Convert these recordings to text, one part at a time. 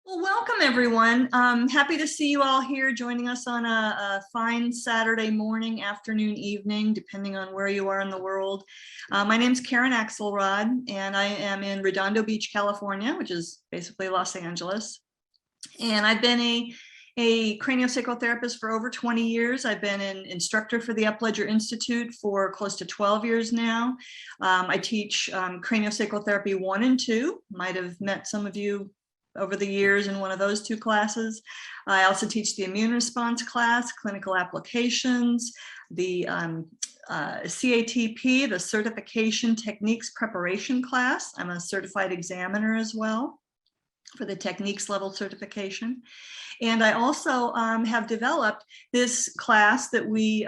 Well, welcome everyone. Happy to see you all here joining us on a fine Saturday morning, afternoon, evening, depending on where you are in the world. My name's Karen Axelrod, and I am in Redondo Beach, California, which is basically Los Angeles. And I've been a craniosacral therapist for over 20 years. I've been an instructor for the Upledger Institute for close to 12 years now. I teach craniosacral therapy 1 and 2. Might have met some of you over the years in one of those 2 classes. I also teach the immune response class, clinical applications, the CATP, the certification techniques preparation class. I'm a certified examiner as well for the techniques level certification. And I also have developed this class that we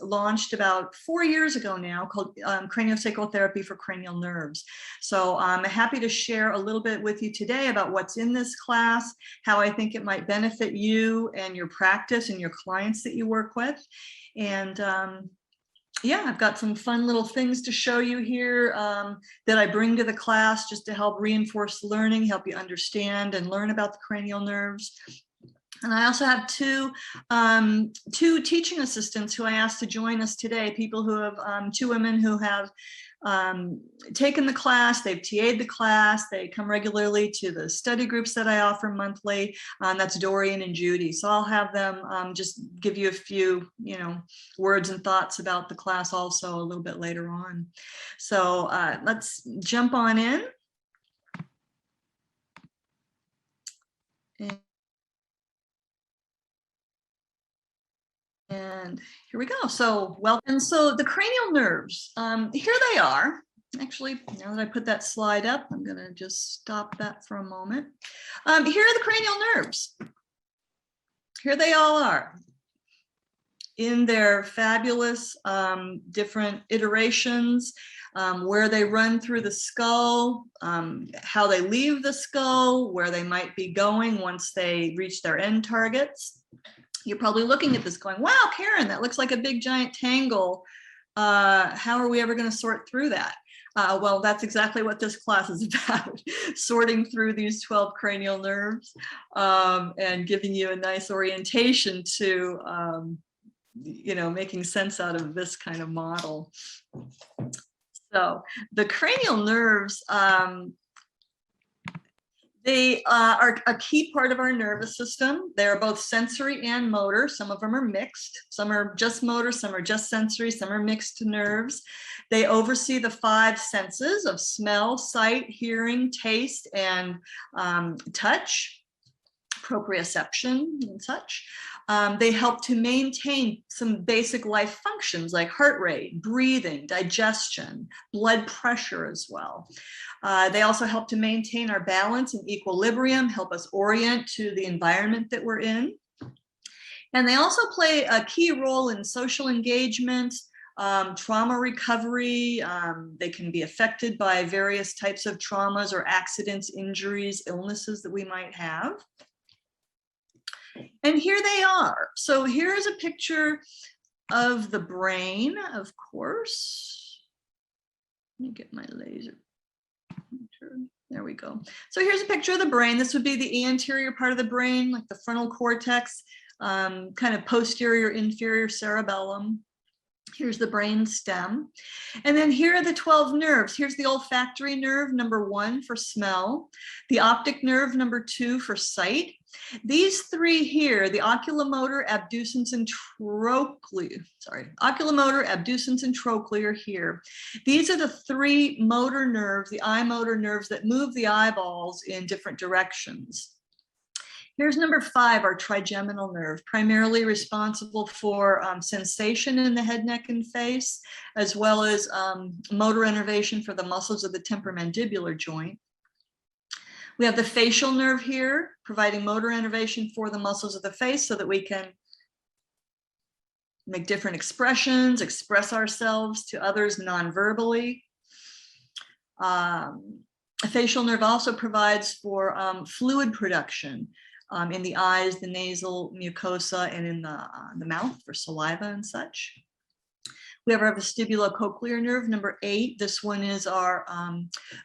launched about 4 years ago now called CranioSacral Therapy for Cranial Nerves. So I'm happy to share a little bit with you today about what's in this class, how I think it might benefit you and your practice and your clients that you work with. And yeah, I've got some fun little things to show you here that I bring to the class just to help reinforce learning, help you understand and learn about the cranial nerves. And I also have two teaching assistants who I asked to join us today, people who have, 2 women who have taken the class, they've TA'd the class, they come regularly to the study groups that I offer monthly. That's Dorian and Judy. So I'll have them just give you a few, words and thoughts about the class also a little bit later on. So let's jump on in. And here we go. So, welcome. So the cranial nerves, here they are. Actually, now that I put that slide up, I'm going to just stop that for a moment. Here are the cranial nerves. Here they all are in their fabulous different iterations, where they run through the skull, how they leave the skull, where they might be going once they reach their end targets. You're probably looking at this going, wow, Karen, that looks like a big giant tangle. How are we ever going to sort through that? Well, that's exactly what this class is about, sorting through these 12 cranial nerves and giving you a nice orientation to, making sense out of this kind of model. So the cranial nerves, they are a key part of our nervous system. They're both sensory and motor. Some of them are mixed. Some are just motor, some are just sensory, some are mixed nerves. They oversee the 5 senses of smell, sight, hearing, taste, and touch, proprioception and such. They help to maintain some basic life functions like heart rate, breathing, digestion, blood pressure as well. They also help to maintain our balance and equilibrium, help us orient to the environment that we're in. And they also play a key role in social engagement, trauma recovery. They can be affected by various types of traumas or accidents, injuries, illnesses that we might have. And here they are. So here's a picture of the brain, of course. Let me get my laser. There we go. So here's a picture of the brain. This would be the anterior part of the brain, like the frontal cortex, kind of posterior, inferior cerebellum. Here's the brain stem. And then here are the 12 nerves. Here's the olfactory nerve, number 1 for smell, the optic nerve, number 2 for sight. These 3 here, the oculomotor, abducens, and trochlear, oculomotor, abducens, and trochlear here. These are the 3 motor nerves, the eye motor nerves that move the eyeballs in different directions. Here's number 5, our trigeminal nerve, primarily responsible for sensation in the head, neck, and face, as well as motor innervation for the muscles of the temporomandibular joint. We have the facial nerve here, providing motor innervation for the muscles of the face so that we can make different expressions, express ourselves to others non-verbally. A facial nerve also provides for fluid production in the eyes, the nasal mucosa, and in the mouth for saliva and such. We have our vestibulocochlear nerve, number 8. This one is our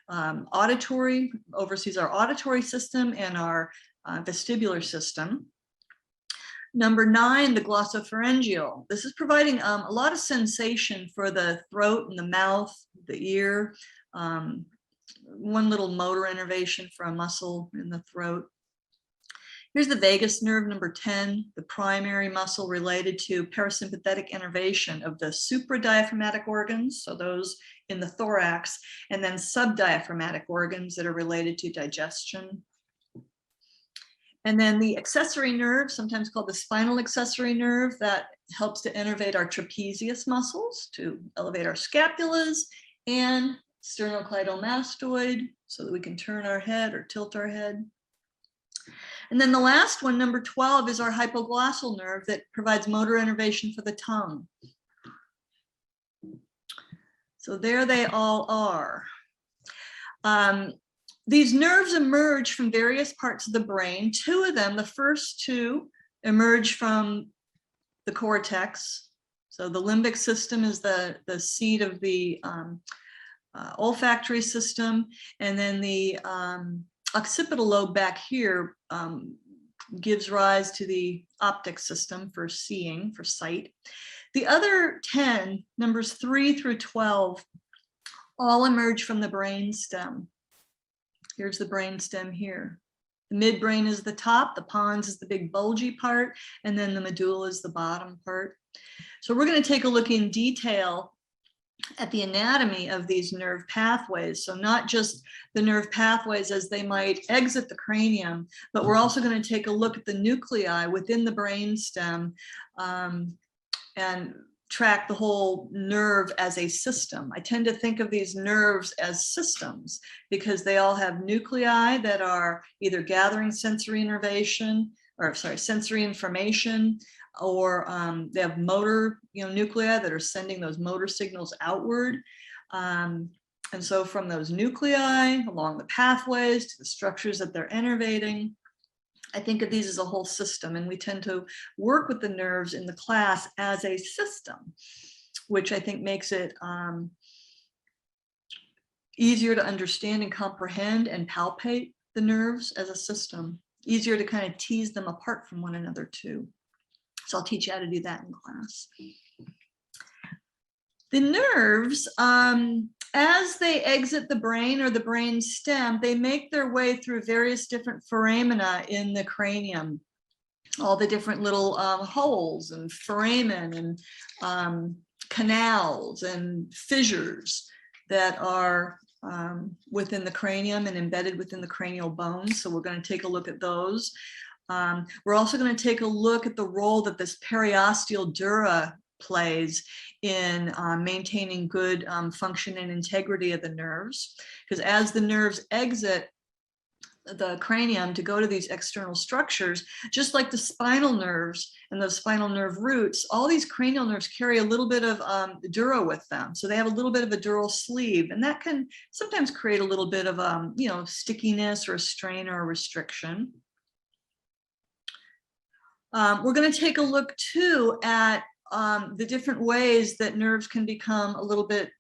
auditory, oversees our auditory system and our vestibular system. Number 9, the glossopharyngeal. This is providing a lot of sensation for the throat and the mouth, the ear. One little motor innervation for a muscle in the throat. Here's the vagus nerve, number 10, the primary muscle related to parasympathetic innervation of the supradiaphragmatic organs, so those in the thorax, and then subdiaphragmatic organs that are related to digestion. And then the accessory nerve, sometimes called the spinal accessory nerve, that helps to innervate our trapezius muscles, to elevate our scapulas, and sternocleidomastoid, so that we can turn our head or tilt our head. And then the last one, number 12, is our hypoglossal nerve that provides motor innervation for the tongue. So there they all are. These nerves emerge from various parts of the brain. 2 of them, the first 2, emerge from the cortex. So the limbic system is the seat of the olfactory system, and then the occipital lobe back here gives rise to the optic system for seeing, for sight. The other 10, numbers 3 through 12, all emerge from the brain stem. Here's the brain stem here. The midbrain is the top, the pons is the big bulgy part, and then the medulla is the bottom part. So we're going to take a look in detail at the anatomy of these nerve pathways. So not just the nerve pathways as they might exit the cranium, but we're also going to take a look at the nuclei within the brain stem and track the whole nerve as a system. I tend to think of these nerves as systems because they all have nuclei that are either gathering sensory innervation, or sensory information, or they have motor, nuclei that are sending those motor signals outward. And so from those nuclei along the pathways to the structures that they're innervating, I think of these as a whole system, and we tend to work with the nerves in the class as a system, which I think makes it easier to understand and comprehend and palpate the nerves as a system, easier to kind of tease them apart from one another too. So I'll teach you how to do that in class. The nerves, as they exit the brain or the brain stem, they make their way through various different foramina in the cranium, all the different little holes and foramen and canals and fissures that are within the cranium and embedded within the cranial bones. So we're going to take a look at those. We're also going to take a look at the role that this periosteal dura plays in maintaining good function and integrity of the nerves, because as the nerves exit the cranium to go to these external structures, just like the spinal nerves and those spinal nerve roots, all these cranial nerves carry a little bit of dura with them. So they have a little bit of a dural sleeve, and that can sometimes create a little bit of stickiness or a strain or a restriction. We're going to take a look too at the different ways that nerves can become a little bit,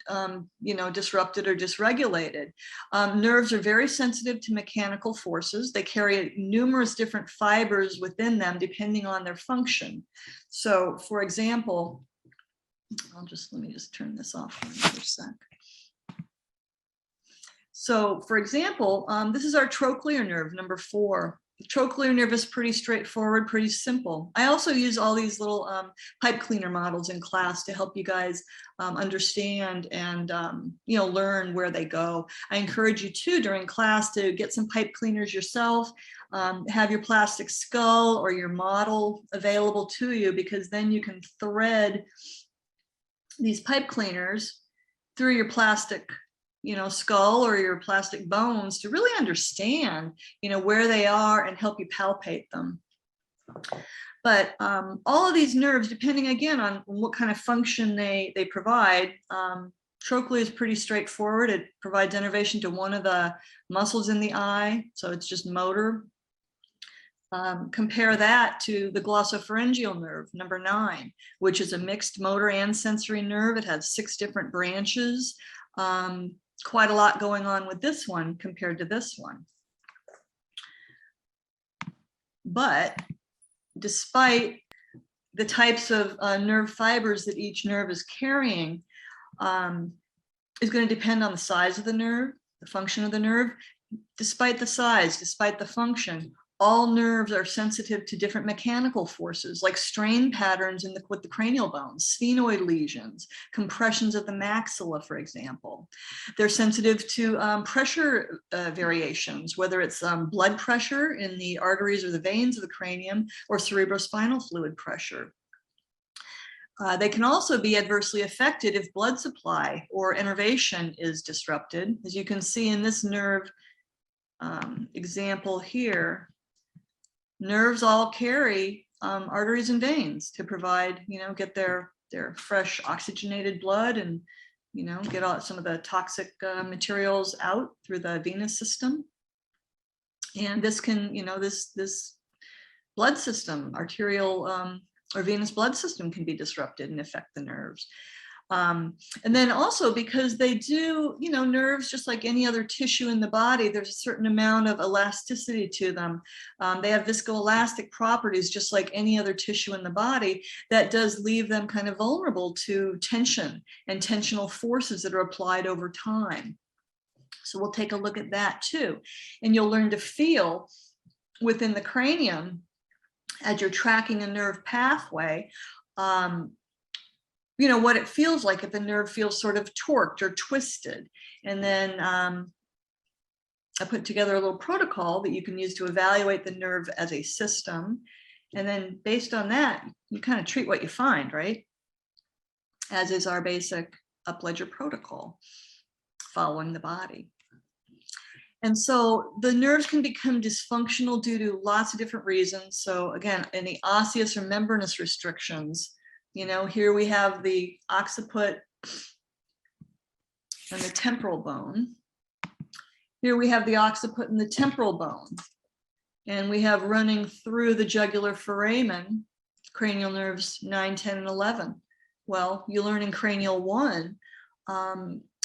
disrupted or dysregulated. Nerves are very sensitive to mechanical forces. They carry numerous different fibers within them depending on their function. So, for example, let me just turn this off for another sec. So, for example, this is our trochlear nerve, number 4. The trochlear nerve is pretty straightforward, pretty simple. I also use all these little pipe cleaner models in class to help you guys understand and learn where they go. I encourage you too during class to get some pipe cleaners yourself, have your plastic skull or your model available to you, because then you can thread these pipe cleaners through your plastic skull or your plastic bones to really understand, where they are and help you palpate them. But all of these nerves, depending again on what kind of function they provide, trochlea is pretty straightforward. It provides innervation to one of the muscles in the eye, so it's just motor. Compare that to the glossopharyngeal nerve, number 9, which is a mixed motor and sensory nerve. It has 6 different branches. Quite a lot going on with this one compared to this one. But despite the types of nerve fibers that each nerve is carrying, is going to depend on the size of the nerve, the function of the nerve. Despite the size, despite the function, all nerves are sensitive to different mechanical forces, like strain patterns with the cranial bones, sphenoid lesions, compressions of the maxilla, for example. They're sensitive to pressure variations, whether it's blood pressure in the arteries or the veins of the cranium, or cerebrospinal fluid pressure. They can also be adversely affected if blood supply or innervation is disrupted. As you can see in this nerve example here, nerves all carry arteries and veins to provide, get their fresh oxygenated blood and, get all some of the toxic materials out through the venous system. And this can, this blood system, arterial or venous blood system, can be disrupted and affect the nerves. And then also because they do, nerves, just like any other tissue in the body, there's a certain amount of elasticity to them. They have viscoelastic properties, just like any other tissue in the body. That does leave them kind of vulnerable to tension and tensional forces that are applied over time. So we'll take a look at that too. And you'll learn to feel within the cranium, as you're tracking a nerve pathway, what it feels like if a nerve feels sort of torqued or twisted. And then I put together a little protocol that you can use to evaluate the nerve as a system. And then based on that, you kind of treat what you find, right? As is our basic up-ledger protocol, following the body. And so the nerves can become dysfunctional due to lots of different reasons. So again, any osseous or membranous restrictions, here we have the occiput and the temporal bone. Here we have the occiput and the temporal bone. And we have running through the jugular foramen, cranial nerves 9, 10, and 11. Well, you learn in cranial 1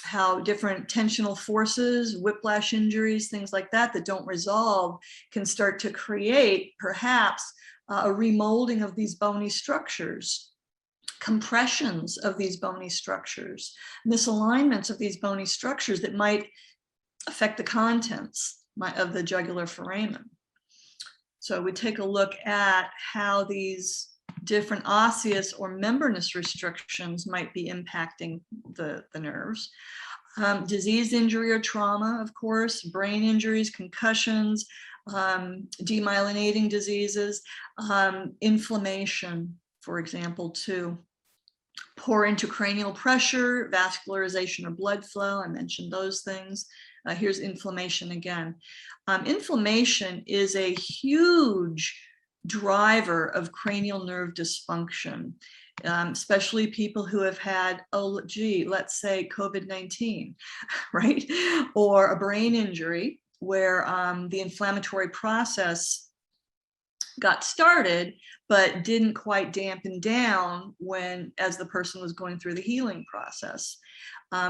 how different tensional forces, whiplash injuries, things like that don't resolve can start to create perhaps a remolding of these bony structures, compressions of these bony structures, misalignments of these bony structures that might affect the contents of the jugular foramen. So we take a look at how these different osseous or membranous restrictions might be impacting the nerves. Disease, injury, or trauma, of course, brain injuries, concussions, demyelinating diseases, inflammation, for example, too. Poor intracranial pressure, vascularization or blood flow, I mentioned those things. Here's inflammation again. Inflammation is a huge driver of cranial nerve dysfunction, especially people who have had, let's say COVID-19, right? Or a brain injury where the inflammatory process got started, but didn't quite dampen down as the person was going through the healing process.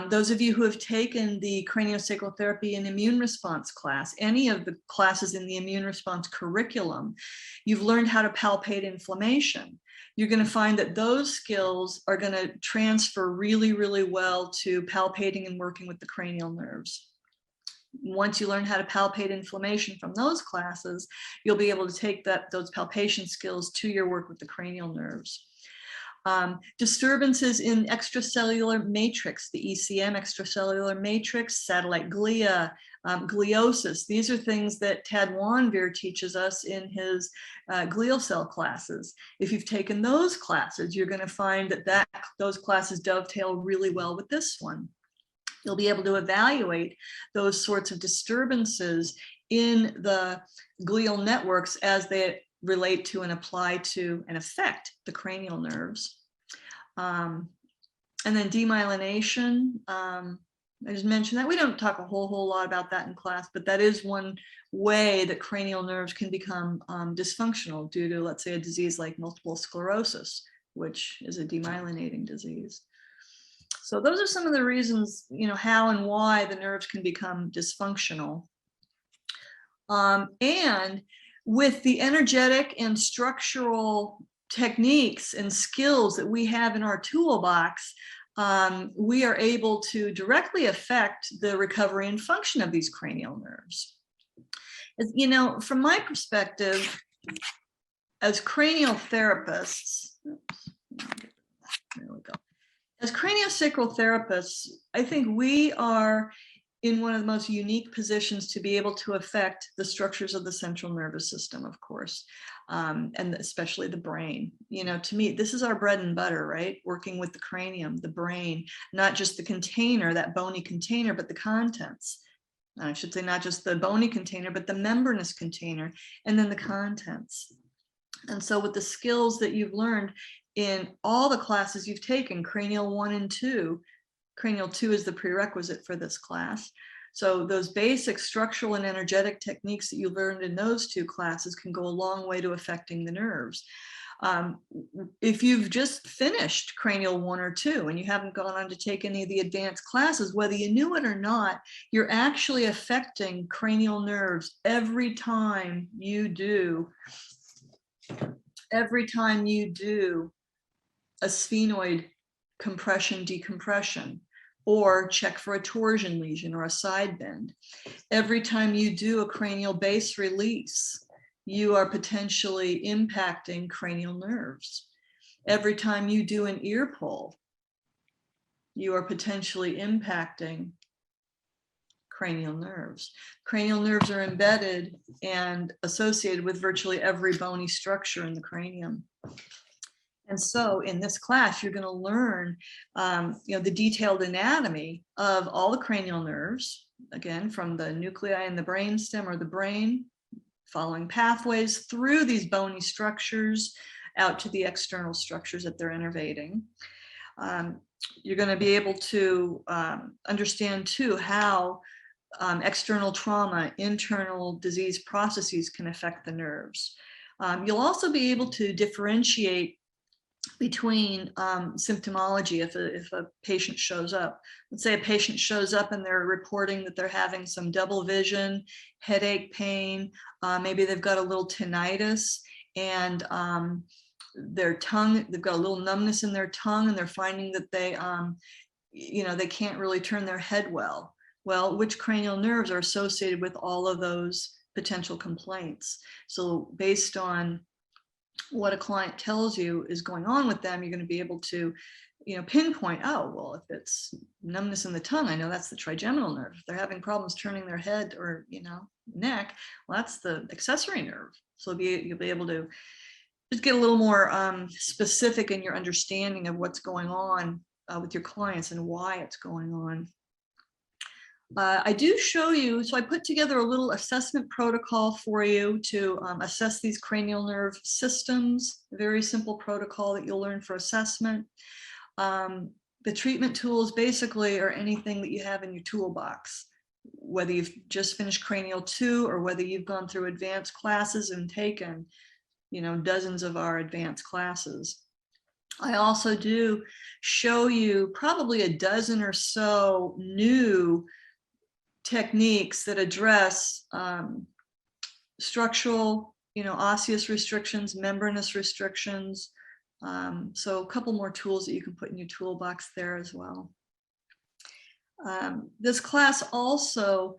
Those of you who have taken the craniosacral therapy and immune response class, any of the classes in the immune response curriculum, you've learned how to palpate inflammation. You're going to find that those skills are going to transfer really, really well to palpating and working with the cranial nerves. Once you learn how to palpate inflammation from those classes, you'll be able to take those palpation skills to your work with the cranial nerves. Disturbances in extracellular matrix, the ECM extracellular matrix, satellite glia, gliosis. These are things that Tad Wanveer teaches us in his glial cell classes. If you've taken those classes, you're going to find that those classes dovetail really well with this one. You'll be able to evaluate those sorts of disturbances in the glial networks as they relate to and apply to and affect the cranial nerves. And then demyelination, I just mentioned that. We don't talk a whole lot about that in class, but that is one way that cranial nerves can become dysfunctional due to, let's say, a disease like multiple sclerosis, which is a demyelinating disease. So those are some of the reasons, how and why the nerves can become dysfunctional. And with the energetic and structural techniques and skills that we have in our toolbox, we are able to directly affect the recovery and function of these cranial nerves. As, you know, from my perspective, as cranial therapists, there we go. As craniosacral therapists, I think we are in one of the most unique positions to be able to affect the structures of the central nervous system, of course, and especially the brain. You know, to me, this is our bread and butter, right? Working with the cranium, the brain, not just the container, that bony container, but the contents. I should say not just the bony container, but the membranous container, and then the contents. And so with the skills that you've learned in all the classes you've taken, Cranial 1 and 2, Cranial 2 is the prerequisite for this class. So those basic structural and energetic techniques that you learned in those two classes can go a long way to affecting the nerves. If you've just finished Cranial 1 or 2 and you haven't gone on to take any of the advanced classes, whether you knew it or not, you're actually affecting cranial nerves every time you do a sphenoid compression decompression, or check for a torsion lesion or a side bend. Every time you do a cranial base release, you are potentially impacting cranial nerves. Every time you do an ear pull, you are potentially impacting cranial nerves. Cranial nerves are embedded and associated with virtually every bony structure in the cranium. And so in this class, you're going to learn the detailed anatomy of all the cranial nerves, again, from the nuclei in the brainstem or the brain, following pathways through these bony structures out to the external structures that they're innervating. You're going to be able to understand, too, how external trauma, internal disease processes can affect the nerves. You'll also be able to differentiate between symptomology. If a patient shows up, let's say a patient shows up and they're reporting that they're having some double vision, headache, pain, maybe they've got a little tinnitus, and their tongue, they've got a little numbness in their tongue, and they're finding that they can't really turn their head well. Well, which cranial nerves are associated with all of those potential complaints? So based on what a client tells you is going on with them, you're going to be able to, pinpoint, oh, well, if it's numbness in the tongue, I know that's the trigeminal nerve. If they're having problems turning their head or, neck, well, that's the accessory nerve. So you'll be able to just get a little more specific in your understanding of what's going on with your clients and why it's going on. I do show you, so I put together a little assessment protocol for you to assess these cranial nerve systems, a very simple protocol that you'll learn for assessment. The treatment tools basically are anything that you have in your toolbox, whether you've just finished Cranial 2 or whether you've gone through advanced classes and taken, dozens of our advanced classes. I also do show you probably a dozen or so new techniques that address structural, osseous restrictions, membranous restrictions. So a couple more tools that you can put in your toolbox there as well. This class also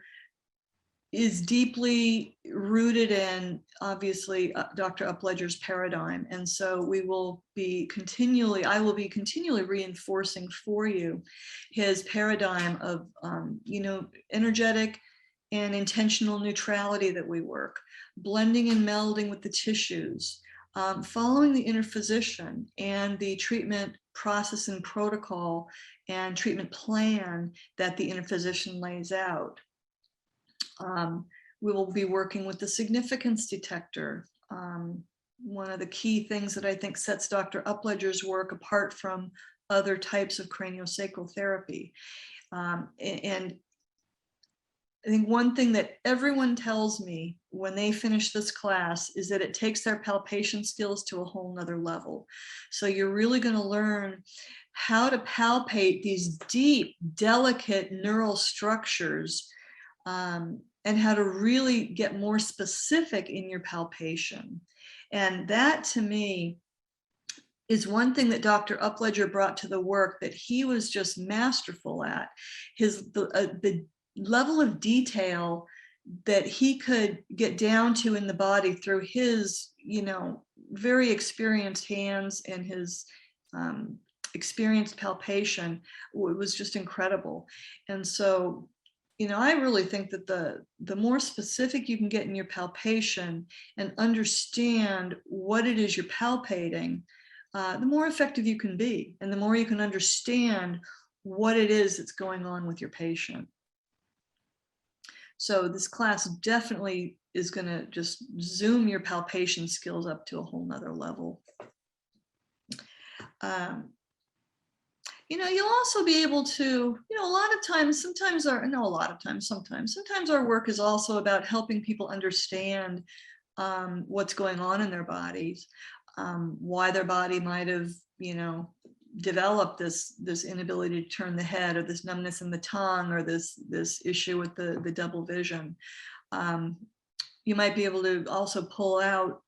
is deeply rooted in, obviously, Dr. Upledger's paradigm. And so I will be continually reinforcing for you his paradigm of, energetic and intentional neutrality that we work, blending and melding with the tissues, following the inner physician and the treatment process and protocol and treatment plan that the inner physician lays out. We will be working with the significance detector. One of the key things that I think sets Dr. Upledger's work apart from other types of craniosacral therapy. And I think one thing that everyone tells me when they finish this class is that it takes their palpation skills to a whole nother level. So you're really going to learn how to palpate these deep, delicate neural structures and how to really get more specific in your palpation. And that, to me, is one thing that Dr. Upledger brought to the work that he was just masterful at. The level of detail that he could get down to in the body through his, very experienced hands and his experienced palpation was just incredible. And so, I really think that the more specific you can get in your palpation and understand what it is you're palpating, the more effective you can be, and the more you can understand what it is that's going on with your patient. So this class definitely is going to just zoom your palpation skills up to a whole nother level. You'll also be able to, sometimes our work is also about helping people understand what's going on in their bodies, why their body might have, developed this inability to turn the head, or this numbness in the tongue, or this issue with the double vision. You might be able to also pull out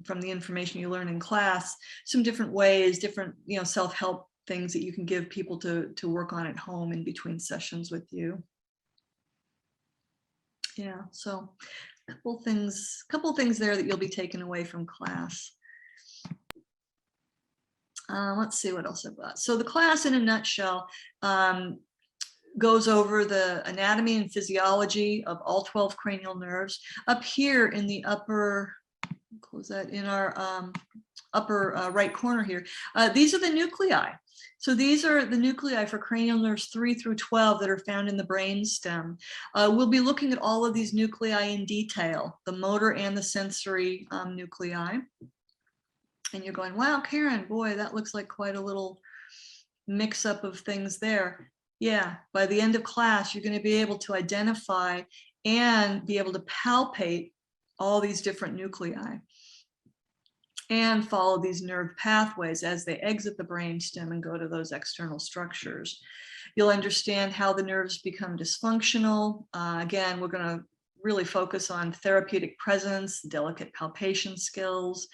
from the information you learn in class some different ways, different, self-help things that you can give people to work on at home in between sessions with you. Yeah, so a couple things there that you'll be taking away from class. Let's see what else I've got. So the class in a nutshell goes over the anatomy and physiology of all 12 cranial nerves. Up here in the upper, close that, in our upper right corner here, these are the nuclei. So these are the nuclei for cranial nerves 3 through 12 that are found in the brainstem. We'll be looking at all of these nuclei in detail, the motor and the sensory nuclei. And you're going, wow, Karen, boy, that looks like quite a little mix up of things there. Yeah, by the end of class, you're going to be able to identify and be able to palpate all these different nuclei and follow these nerve pathways as they exit the brainstem and go to those external structures. You'll understand how the nerves become dysfunctional. Again, we're going to really focus on therapeutic presence, delicate palpation skills,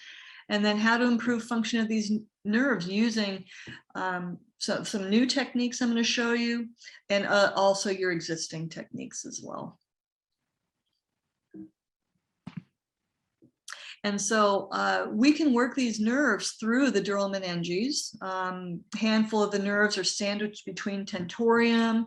and then how to improve function of these nerves using some new techniques I'm going to show you, and also your existing techniques as well. And so we can work these nerves through the dural meninges. Handful of the nerves are sandwiched between tentorium.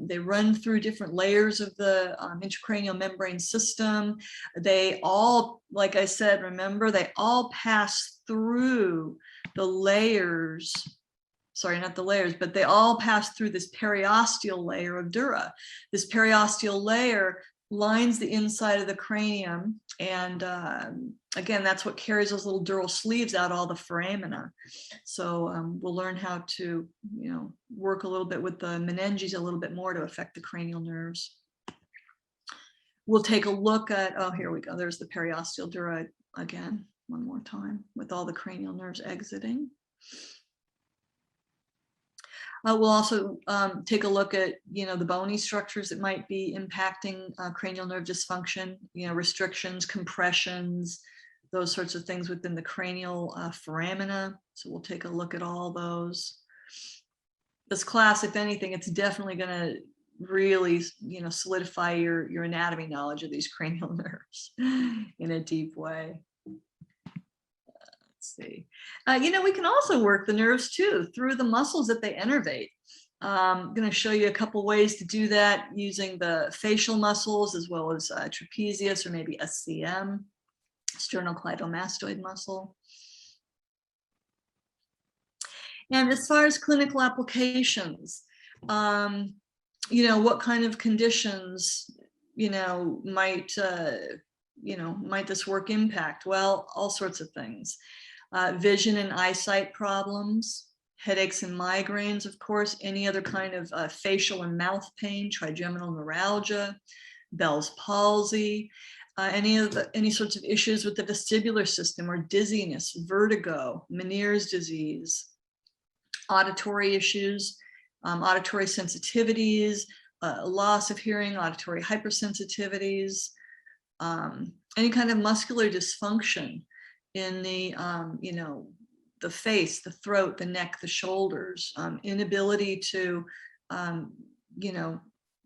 They run through different layers of the intracranial membrane system. They all, like I said, remember, they all pass through the layers. Sorry, not the layers, but they all pass through this periosteal layer of dura. This periosteal layer lines the inside of the cranium, and again, that's what carries those little dural sleeves out, all the foramina. So we'll learn how to, work a little bit with the meninges a little bit more to affect the cranial nerves. We'll take a look at, oh, here we go. There's the periosteal dura again, one more time, with all the cranial nerves exiting. We'll also take a look at, the bony structures that might be impacting cranial nerve dysfunction, restrictions, compressions, those sorts of things within the cranial foramina. So we'll take a look at all those. This class, if anything, it's definitely going to really, solidify your anatomy knowledge of these cranial nerves in a deep way. See. We can also work the nerves too through the muscles that they innervate. I'm going to show you a couple ways to do that using the facial muscles as well as trapezius, or maybe SCM, sternocleidomastoid muscle. And as far as clinical applications, what kind of conditions, might this work impact? Well, all sorts of things. Vision and eyesight problems, headaches and migraines, of course, any other kind of facial and mouth pain, trigeminal neuralgia, Bell's palsy, any sorts of issues with the vestibular system, or dizziness, vertigo, Meniere's disease, auditory issues, auditory sensitivities, loss of hearing, auditory hypersensitivities, any kind of muscular dysfunction in the, the face, the throat, the neck, the shoulders, inability to,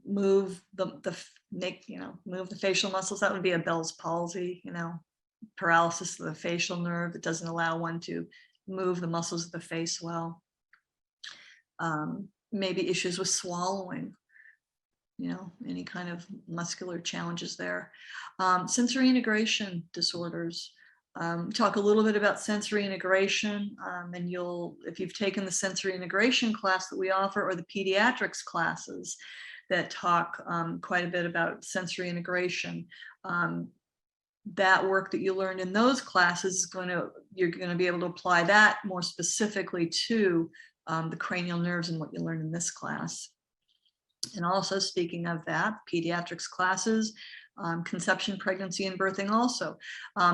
move move the facial muscles. That would be a Bell's palsy, paralysis of the facial nerve that doesn't allow one to move the muscles of the face well. Maybe issues with swallowing, any kind of muscular challenges there. Sensory integration disorders. Talk a little bit about sensory integration, and if you've taken the sensory integration class that we offer, or the pediatrics classes that talk quite a bit about sensory integration, that work that you learned in those classes you're going to be able to apply that more specifically to the cranial nerves and what you learned in this class. And also, speaking of that, pediatrics classes, conception, pregnancy, and birthing also,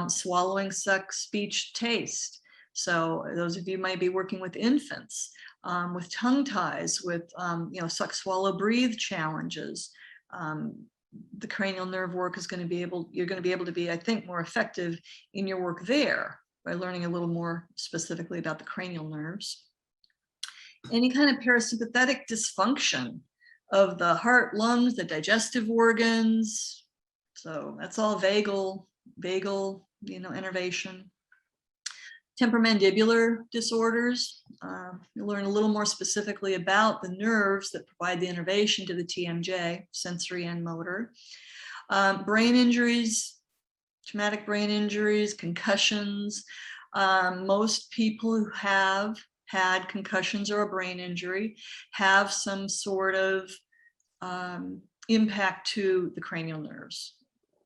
swallowing, suck, speech, taste. So those of you might be working with infants, with tongue ties, with suck, swallow, breathe challenges. The cranial nerve work is going to be you're going to be able to be, I think, more effective in your work there by learning a little more specifically about the cranial nerves. Any kind of parasympathetic dysfunction of the heart, lungs, the digestive organs. So that's all vagal innervation. Temporomandibular disorders. You'll learn a little more specifically about the nerves that provide the innervation to the TMJ, sensory and motor. Brain injuries, traumatic brain injuries, concussions. Most people who have had concussions or a brain injury have some sort of impact to the cranial nerves,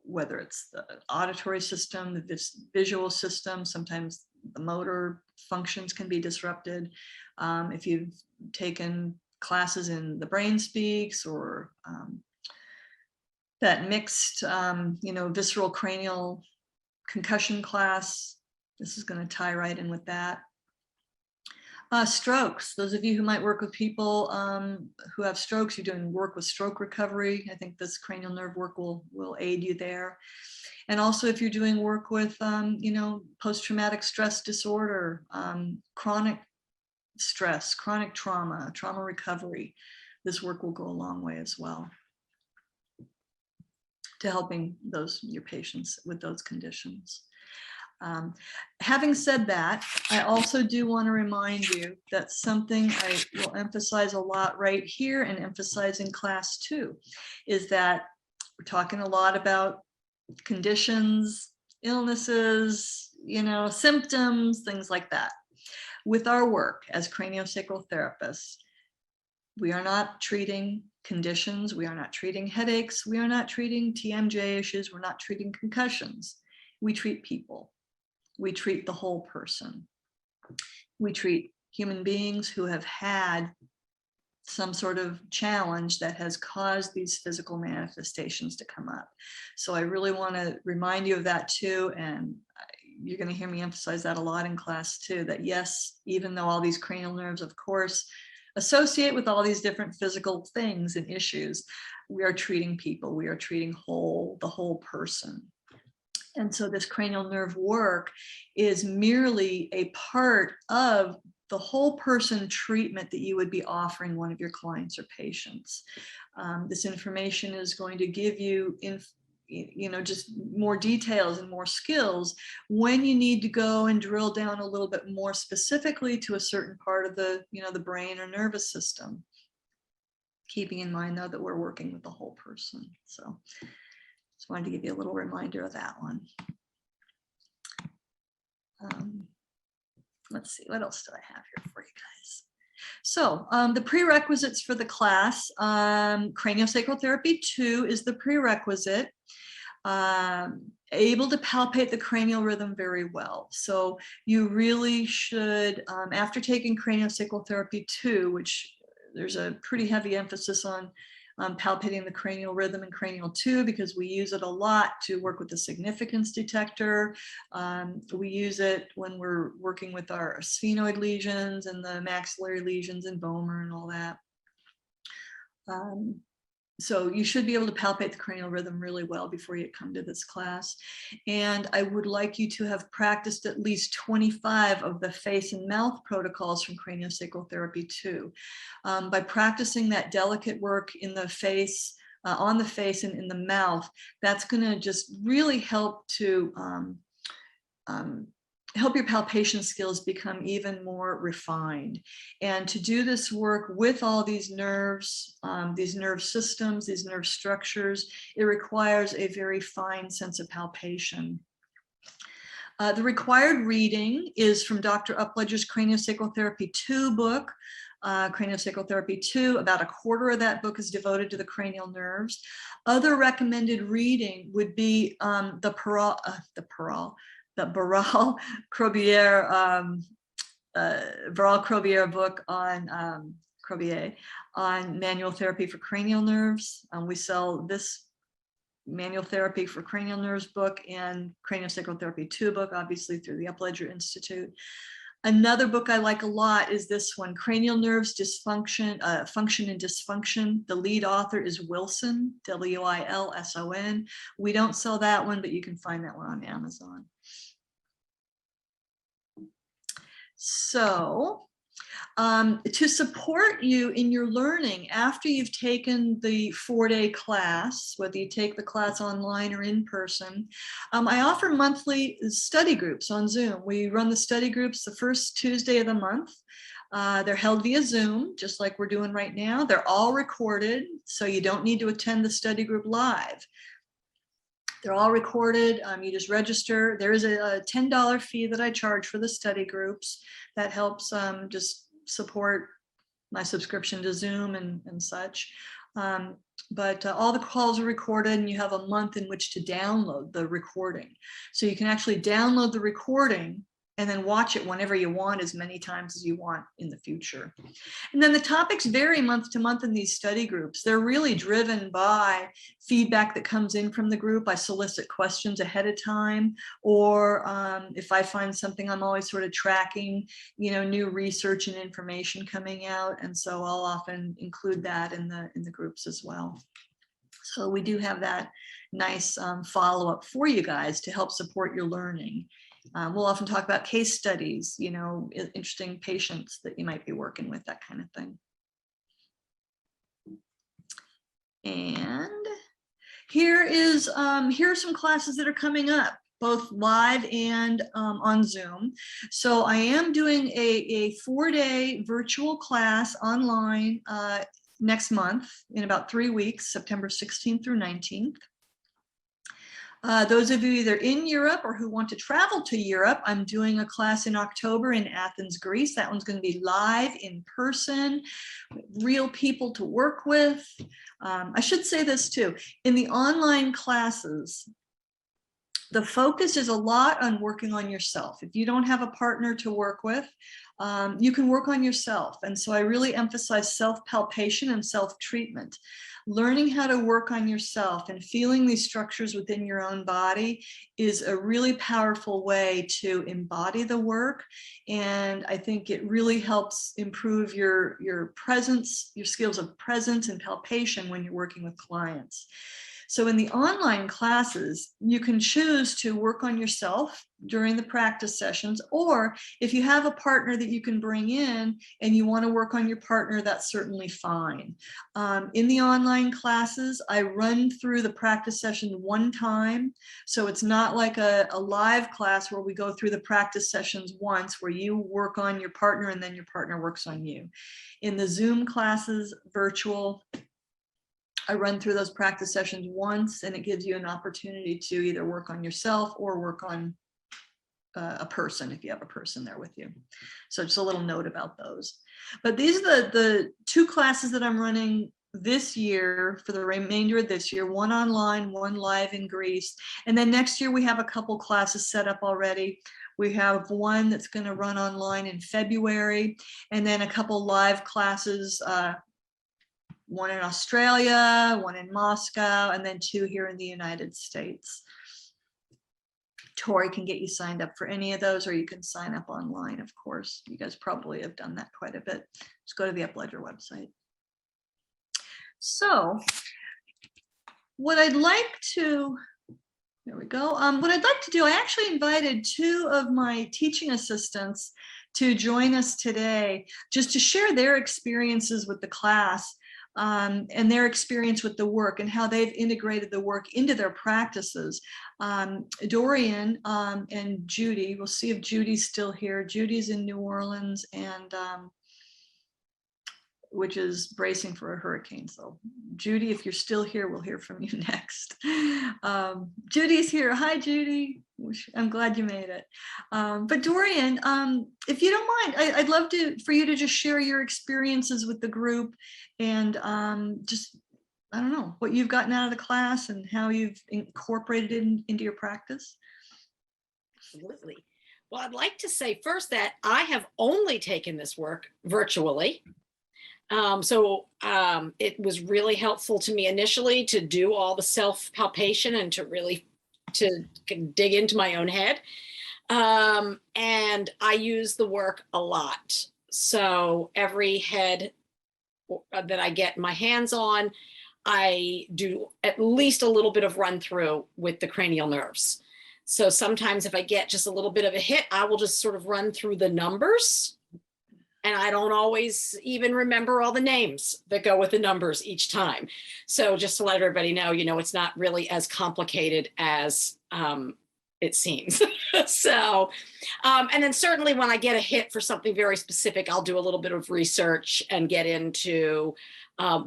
whether it's the auditory system, the visual system. Sometimes the motor functions can be disrupted. If you've taken classes in the Brain Speaks or that mixed, visceral cranial concussion class, this is going to tie right in with that. Strokes. Those of you who might work with people who have strokes, you're doing work with stroke recovery. I think this cranial nerve work will aid you there. And also, if you're doing work with, post-traumatic stress disorder, chronic stress, chronic trauma recovery, this work will go a long way as well to helping your patients with those conditions. Having said that, I also do want to remind you that something I will emphasize a lot right here and emphasize in class 2 is that we're talking a lot about conditions, illnesses, symptoms, things like that. With our work as craniosacral therapists, we are not treating conditions, we are not treating headaches, we are not treating TMJ issues, we're not treating concussions. We treat people. We treat the whole person. We treat human beings who have had some sort of challenge that has caused these physical manifestations to come up. So I really want to remind you of that too. And you're going to hear me emphasize that a lot in class too, that yes, even though all these cranial nerves, of course, associate with all these different physical things and issues, we are treating people. We are treating the whole person. And so this cranial nerve work is merely a part of the whole person treatment that you would be offering one of your clients or patients. This information is going to give you, just more details and more skills when you need to go and drill down a little bit more specifically to a certain part of the, the brain or nervous system. Keeping in mind, though, that we're working with the whole person. So just wanted to give you a little reminder of that one. Let's see, what else do I have here for you guys? So the prerequisites for the class, Craniosacral Therapy 2 is the prerequisite. Able to palpate the cranial rhythm very well. So you really should, after taking Craniosacral Therapy 2, which there's a pretty heavy emphasis on palpating the cranial rhythm in Cranial 2 because we use it a lot to work with the significance detector. We use it when we're working with our sphenoid lesions and the maxillary lesions and Boehmer and all that. So you should be able to palpate the cranial rhythm really well before you come to this class. And I would like you to have practiced at least 25 of the face and mouth protocols from CranioSacral Therapy 2. By practicing that delicate work in the face, on the face and in the mouth, that's going to just really help to help your palpation skills become even more refined. And to do this work with all these nerves, these nerve systems, these nerve structures, it requires a very fine sense of palpation. The required reading is from Dr. Upledger's CranioSacral Therapy 2 book, CranioSacral Therapy 2. About a quarter of that book is devoted to the cranial nerves. Other recommended reading would be the Barral-Crobier book on on manual therapy for cranial nerves. We sell this manual therapy for cranial nerves book and CranioSacral Therapy 2 book, obviously through the Upledger Institute. Another book I like a lot is this one, Cranial Nerves, Dysfunction, Function and Dysfunction. The lead author is Wilson, W-I-L-S-O-N. We don't sell that one, but you can find that one on Amazon. So to support you in your learning after you've taken the 4-day class, whether you take the class online or in person, I offer monthly study groups on Zoom. We run the study groups the first Tuesday of the month. They're held via Zoom, just like we're doing right now. They're all recorded, so you don't need to attend the study group live. They're all recorded. You just register. There is a $10 fee that I charge for the study groups. That helps just support my subscription to Zoom and such. But all the calls are recorded, and you have a month in which to download the recording. So you can actually download the recording and then watch it whenever you want, as many times as you want in the future. And then the topics vary month to month in these study groups. They're really driven by feedback that comes in from the group. I solicit questions ahead of time, or if I find something, I'm always sort of tracking, new research and information coming out. And so I'll often include that in the groups as well. So we do have that nice follow-up for you guys to help support your learning. We'll often talk about case studies, interesting patients that you might be working with, that kind of thing. And here are some classes that are coming up, both live and on Zoom. So I am doing a 4-day virtual class online next month in about 3 weeks, September 16th through 19th. Those of you either in Europe or who want to travel to Europe, I'm doing a class in October in Athens, Greece. That one's going to be live in person, real people to work with. I should say this too. In the online classes, the focus is a lot on working on yourself. If you don't have a partner to work with, you can work on yourself. And so I really emphasize self-palpation and self-treatment. Learning how to work on yourself and feeling these structures within your own body is a really powerful way to embody the work. And I think it really helps improve your presence, your skills of presence and palpation when you're working with clients. So in the online classes, you can choose to work on yourself during the practice sessions, or if you have a partner that you can bring in and you want to work on your partner, that's certainly fine. In the online classes, I run through the practice session one time. So it's not like a live class where we go through the practice sessions once, where you work on your partner and then your partner works on you. In the Zoom classes, virtual, I run through those practice sessions once, and it gives you an opportunity to either work on yourself or work on a person if you have a person there with you. So just a little note about those. But these are the 2 classes that I'm running this year for the remainder of this year, one online, one live in Greece. And then next year we have a couple classes set up already. We have one that's going to run online in February, and then a couple live classes, one in Australia, one in Moscow, and then 2 here in the United States. Tori can get you signed up for any of those, or you can sign up online, of course. You guys probably have done that quite a bit. Just go to the Upledger website. So what I'd like to, there we go. What I'd like to do, I actually invited 2 of my teaching assistants to join us today, just to share their experiences with the class, and their experience with the work and how they've integrated the work into their practices. Dorian and Judy, we'll see if Judy's still here. Judy's in New Orleans, and which is bracing for a hurricane. So Judy, if you're still here, we'll hear from you next. Judy's here. Hi, Judy. I'm glad you made it. But Dorian, if you don't mind, I'd love for you to just share your experiences with the group, and just, I don't know, what you've gotten out of the class and how you've incorporated it into your practice. Absolutely. Well, I'd like to say first that I have only taken this work virtually. It was really helpful to me initially to do all the self-palpation and to really dig into my own head. And I use the work a lot. So every head that I get my hands on, I do at least a little bit of run through with the cranial nerves. So sometimes if I get just a little bit of a hit, I will just sort of run through the numbers. And I don't always even remember all the names that go with the numbers each time. So just to let everybody know, it's not really as complicated as it seems. So, and then certainly when I get a hit for something very specific, I'll do a little bit of research and get into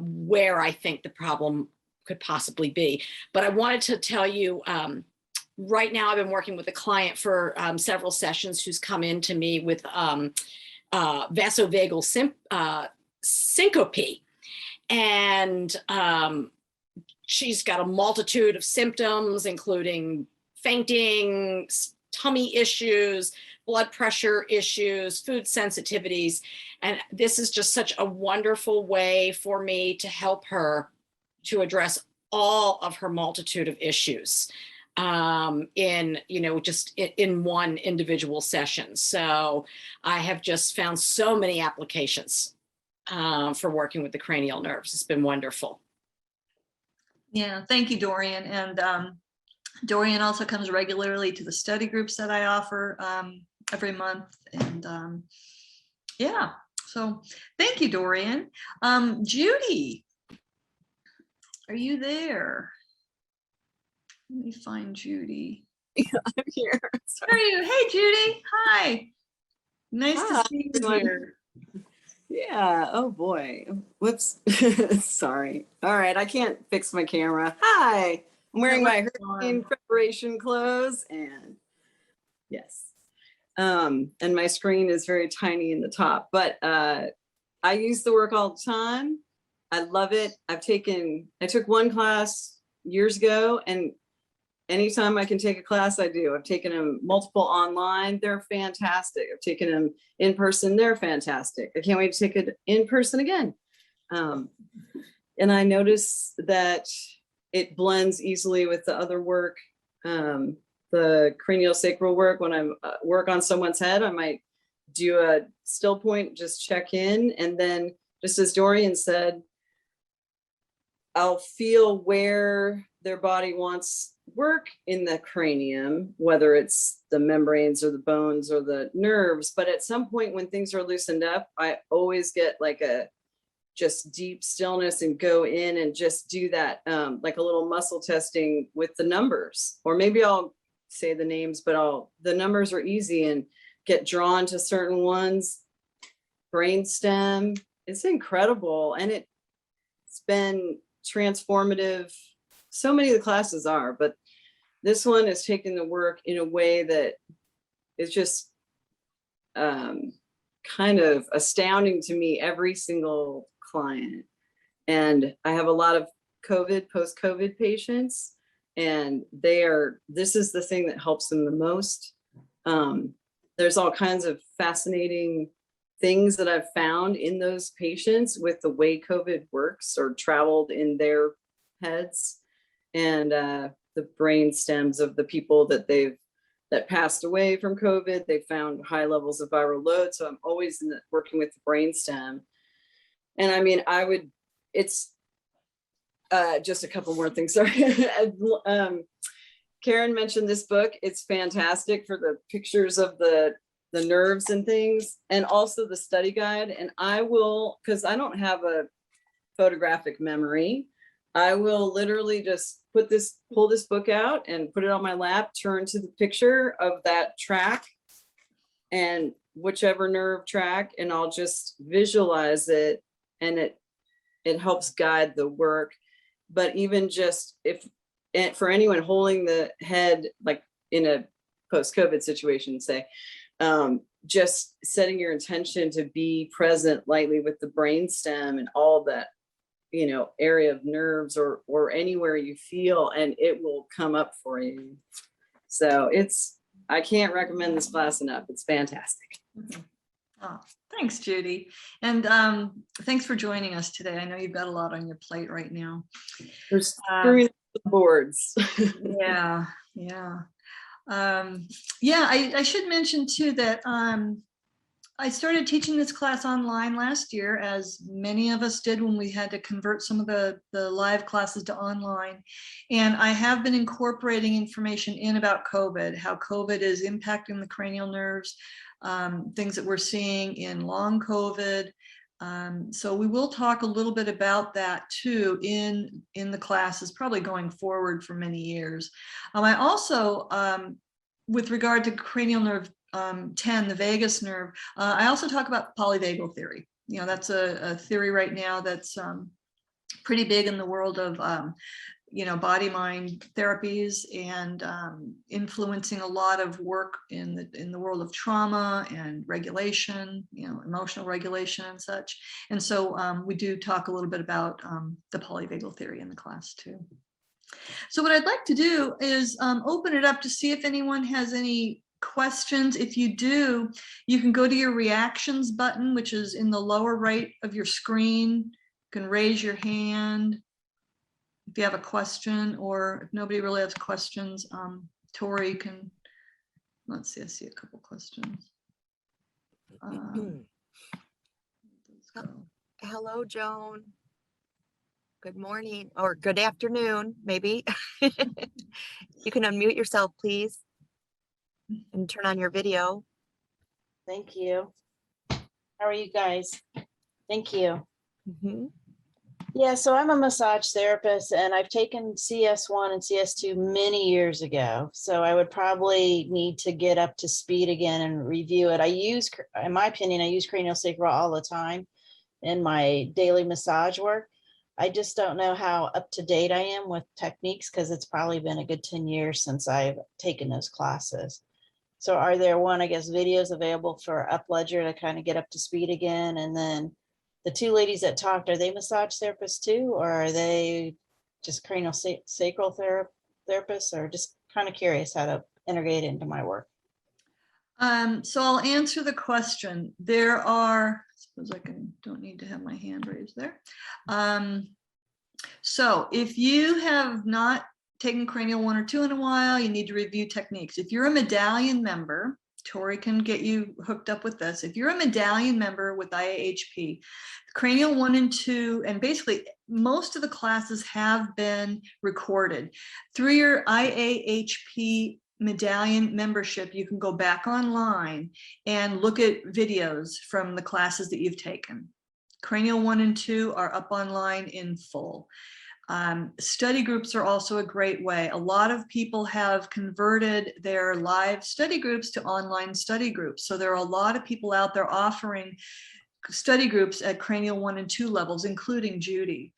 where I think the problem could possibly be. But I wanted to tell you, right now I've been working with a client for several sessions who's come in to me with vasovagal syncope. And she's got a multitude of symptoms, including fainting, tummy issues, blood pressure issues, food sensitivities. And this is just such a wonderful way for me to help her to address all of her multitude of issues in one individual session. So I have just found so many applications for working with the cranial nerves. It's been wonderful. Yeah, thank you, Dorian. And Dorian also comes regularly to the study groups that I offer every month. And yeah, so thank you, Dorian. Judy, are you there? Let me find Judy. Yeah, I'm here. Where are you? Hey, Judy. Hi. Nice to see you here. Yeah. Oh boy. Whoops. Sorry. All right. I can't fix my camera. Hi. I'm wearing my hurricane preparation clothes, and yes. And my screen is very tiny in the top, but I use the work all the time. I love it. I took one class years ago, and anytime I can take a class, I do. I've taken them multiple online. They're fantastic. I've taken them in person. They're fantastic. I can't wait to take it in person again. And I notice that it blends easily with the other work. The CranioSacral work, when I work on someone's head, I might do a still point, just check in. And then, just as Dorian said, I'll feel where their body wants work in the cranium, whether it's the membranes or the bones or the nerves. But at some point when things are loosened up, I always get like a just deep stillness and go in and just do that, like a little muscle testing with the numbers. Or maybe I'll say the names, but the numbers are easy, and get drawn to certain ones. Brainstem, it's incredible. And it's been transformative. So many of the classes are, but this one is taking the work in a way that is just kind of astounding to me every single client. And I have a lot of post-COVID patients, and this is the thing that helps them the most. There's all kinds of fascinating things that I've found in those patients with the way COVID works or traveled in their heads, and the brain stems of the people that passed away from COVID. They found high levels of viral load. So I'm always working with the brain stem. And I mean, just a couple more things. Sorry. Karen mentioned this book. It's fantastic for the pictures of the nerves and things, and also the study guide. And I will, because I don't have a photographic memory, I will literally just pull this book out and put it on my lap, turn to the picture of that track and whichever nerve track, and I'll just visualize it, and it helps guide the work. But even just for anyone holding the head, like in a post-COVID situation, say, just setting your intention to be present lightly with the brainstem and all that, area of nerves or anywhere you feel, and it will come up for you. So I can't recommend this class enough. It's fantastic. Mm-hmm. Oh, thanks, Judy. And thanks for joining us today. I know you've got a lot on your plate right now. We're screwing up the boards. Yeah. I should mention too that I started teaching this class online last year, as many of us did when we had to convert some of the live classes to online. And I have been incorporating information in about COVID, how COVID is impacting the cranial nerves, things that we're seeing in long COVID. So we will talk a little bit about that too in the classes, probably going forward for many years. I also, with regard to cranial nerve 10, the vagus nerve, I also talk about polyvagal theory. That's a theory right now that's pretty big in the world of body-mind therapies, and influencing a lot of work in the world of trauma and regulation, emotional regulation and such. And so we do talk a little bit about the polyvagal theory in the class too. So what I'd like to do is open it up to see if anyone has any questions. If you do, you can go to your reactions button, which is in the lower right of your screen. You can raise your hand if you have a question, or if nobody really has questions, Tori can, let's see, I see a couple questions. Hello, Joan. Good morning, or good afternoon, maybe. You can unmute yourself, please, and turn on your video. Thank you. How are you guys? Thank you. Mm-hmm. Yeah, so I'm a massage therapist, and I've taken CS1 and CS2 many years ago. So I would probably need to get up to speed again and review it. In my opinion, I use CranioSacral all the time in my daily massage work. I just don't know how up to date I am with techniques, because it's probably been a good 10 years since I've taken those classes. So are there videos available for Upledger to kind of get up to speed again? And then the two ladies that talked, are they massage therapists too, or are they just craniosacral therapists, or just kind of curious how to integrate it into my work? So I'll answer the question. There are, I suppose I don't need to have my hand raised there. So if you have not taken Cranial 1 or 2 in a while, you need to review techniques. If you're a medallion member, Tori can get you hooked up with this. If you're a medallion member with IAHP, Cranial 1 and 2, and basically most of the classes have been recorded. Through your IAHP medallion membership, you can go back online and look at videos from the classes that you've taken. Cranial 1 and 2 are up online in full. Study groups are also a great way. A lot of people have converted their live study groups to online study groups. So there are a lot of people out there offering study groups at Cranial 1 and 2 levels, including Judy.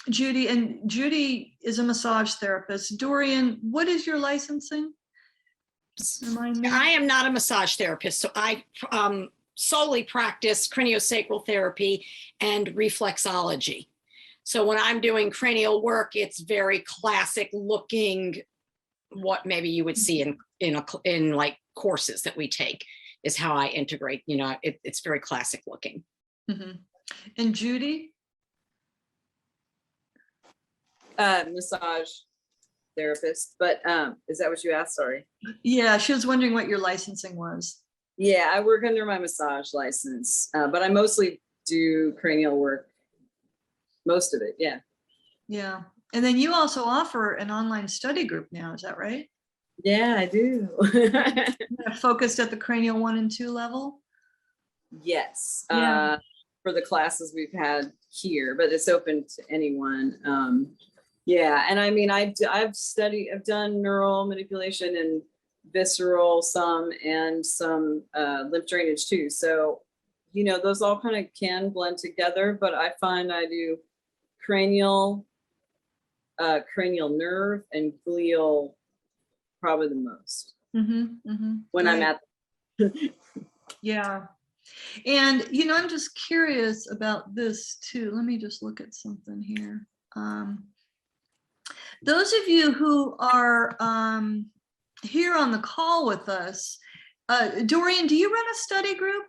Judy is a massage therapist. Dorian, what is your licensing? Remind me. I am not a massage therapist, so I solely practice craniosacral therapy and reflexology. So when I'm doing cranial work, it's very classic looking, what maybe you would see in like courses that we take, is how I integrate. It's very classic looking. Mm-hmm. And Judy? Massage therapist, but is that what you asked? Sorry. Yeah, she was wondering what your licensing was. Yeah, I work under my massage license, but I mostly do cranial work. Most of it, yeah. Yeah. And then you also offer an online study group now, is that right? Yeah, I do. Focused at the cranial 1 and 2 level? Yes, Yeah. for the classes we've had here, but it's open to anyone. Yeah, and I mean, I've done neural manipulation and visceral and some lymph drainage too. So, you know, those all kind of can blend together, but I find I do cranial nerve and glial probably the most when I'm at. Yeah. And, you know, I'm just curious about this too. Let me just look at something here. Those of you who are here on the call with us, Dorian, do you run a study group?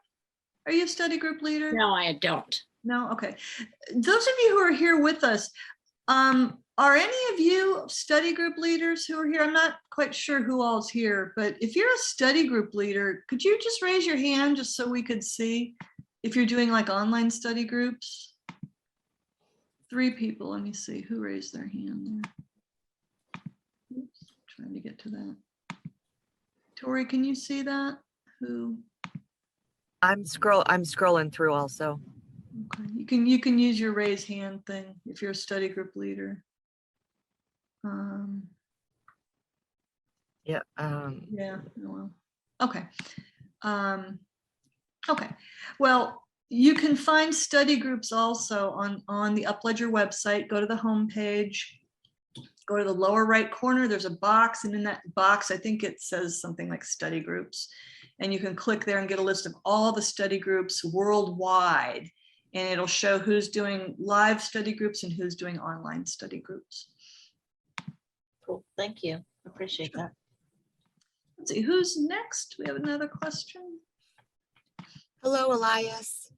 Are you a study group leader? No, I don't. No? Okay. Those of you who are here with us, are any of you study group leaders who are here? I'm not quite sure who all's here, but if you're a study group leader, could you just raise your hand just so we could see if you're doing like online study groups? 3 people. Let me see who raised their hand there. Oops, trying to get to that. Tori, can you see that? Who? I'm scrolling through also. Okay. You can use your raise hand thing if you're a study group leader. Yeah. Yeah. Well. Okay. Okay. Well, you can find study groups also on the Upledger website. Go to the home page. Go to the lower right corner. There's a box, and in that box, I think it says something like study groups, and you can click there and get a list of all the study groups worldwide, and it'll show who's doing live study groups and who's doing online study groups. Cool. Thank you. Appreciate that. Let's see who's next. We have another question. Hello, Elias.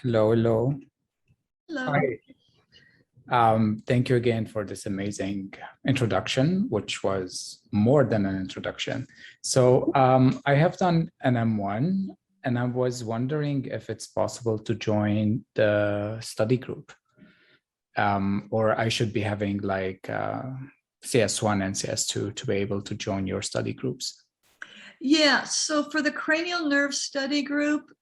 Hello, hello. Hello. Hi. Thank you again for this amazing introduction, which was more than an introduction. So I have done an M1, and I was wondering if it's possible to join the study group, or I should be having like CS1 and CS2 to be able to join your study groups. Yeah, so for the cranial nerve study group,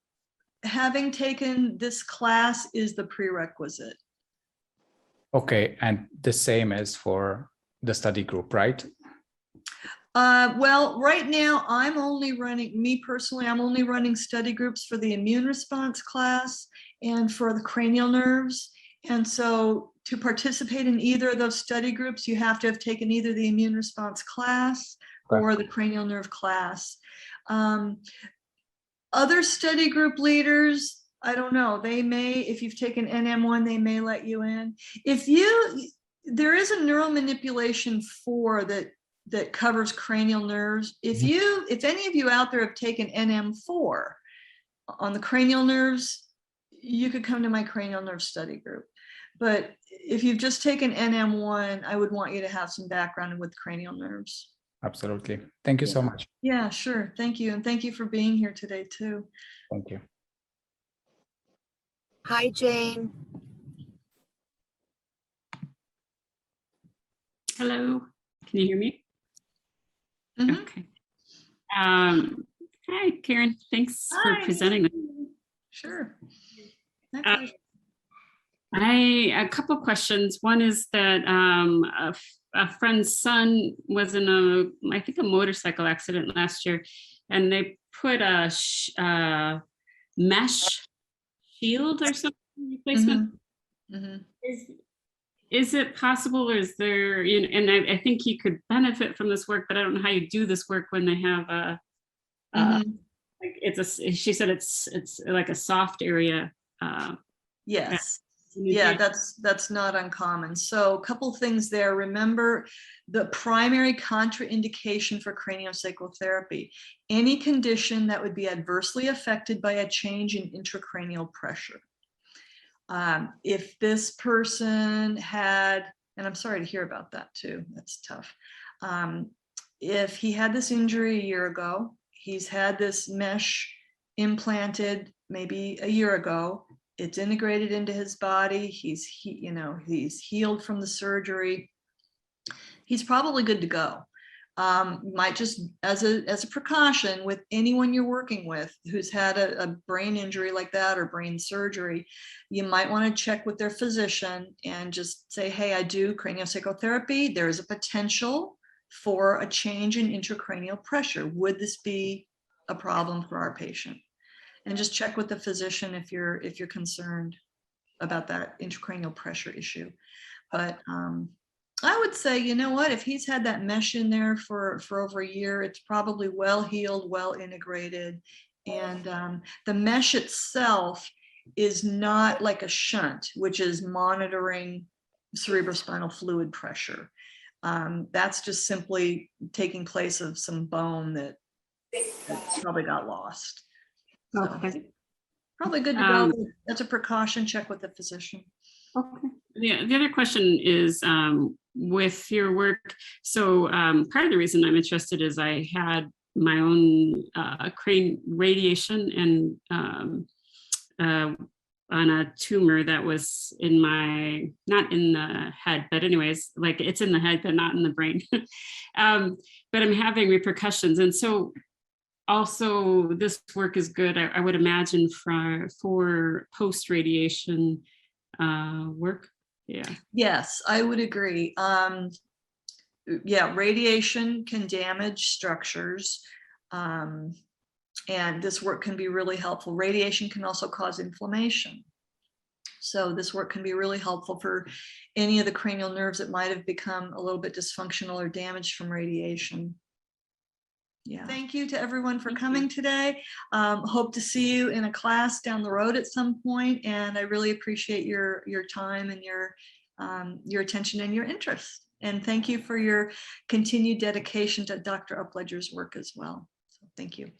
having taken this class is the prerequisite. Okay, and the same as for the study group, right? Well, right now I'm only running, me personally, I'm only running study groups for the immune response class and for the cranial nerves. And so to participate in either of those study groups, you have to have taken either the immune response class or the cranial nerve class. Other study group leaders, I don't know, they may, if you've taken NM1, they may let you in. There is a neural manipulation 4 that covers cranial nerves. If any of you out there have taken NM4 on the cranial nerves, you could come to my cranial nerve study group. But if you've just taken NM1, I would want you to have some background with cranial nerves. Absolutely. Thank you so much. Yeah, sure. Thank you. And thank you for being here today too. Thank you. Hi, Jane. Hello, can you hear me? Mhm. Okay. Hi, Karen. Thanks for Hi. presenting. Sure. My pleasure. A couple of questions. One is that a friend's son was in I think a motorcycle accident last year, and they put a mesh shield or something replacement. Is it possible, or is there, and I think he could benefit from this work, but I don't know how you do this work when they have like she said it's like a soft area. Yes. Yeah, that's not uncommon. So a couple things there. Remember the primary contraindication for craniosacral therapy, any condition that would be adversely affected by a change in intracranial pressure. If this person had, and I'm sorry to hear about that too, that's tough. If he had this injury a year ago, he's had this mesh implanted maybe a year ago. It's integrated into his body. He's healed from the surgery. He's probably good to go. Might just, as a precaution with anyone you're working with who's had a brain injury like that or brain surgery, you might want to check with their physician and just say, hey, I do craniosacral therapy. There is a potential for a change in intracranial pressure. Would this be a problem for our patient? And just check with the physician if you're concerned about that intracranial pressure issue. But I would say, you know what, if he's had that mesh in there for over a year, it's probably well healed, well integrated. And the mesh itself is not like a shunt, which is monitoring cerebrospinal fluid pressure. That's just simply taking place of some bone that probably got lost. So, Okay. probably good to go. That's a precaution. Check with the physician. Okay. The other question is with your work. So part of the reason I'm interested is I had my own crane radiation and on a tumor that was in my, not in the head, but anyways, like it's in the head, but not in the brain. But I'm having repercussions. And so also this work is good, I would imagine, for post-radiation work. Yeah. Yes, I would agree. Yeah, radiation can damage structures. And this work can be really helpful. Radiation can also cause inflammation. So this work can be really helpful for any of the cranial nerves that might have become a little bit dysfunctional or damaged from radiation. Yeah. Thank you to everyone for coming today. Hope to see you in a class down the road at some point. And I really appreciate your time and your attention and your interest. And thank you for your continued dedication to Dr. Upledger's work as well. So thank you.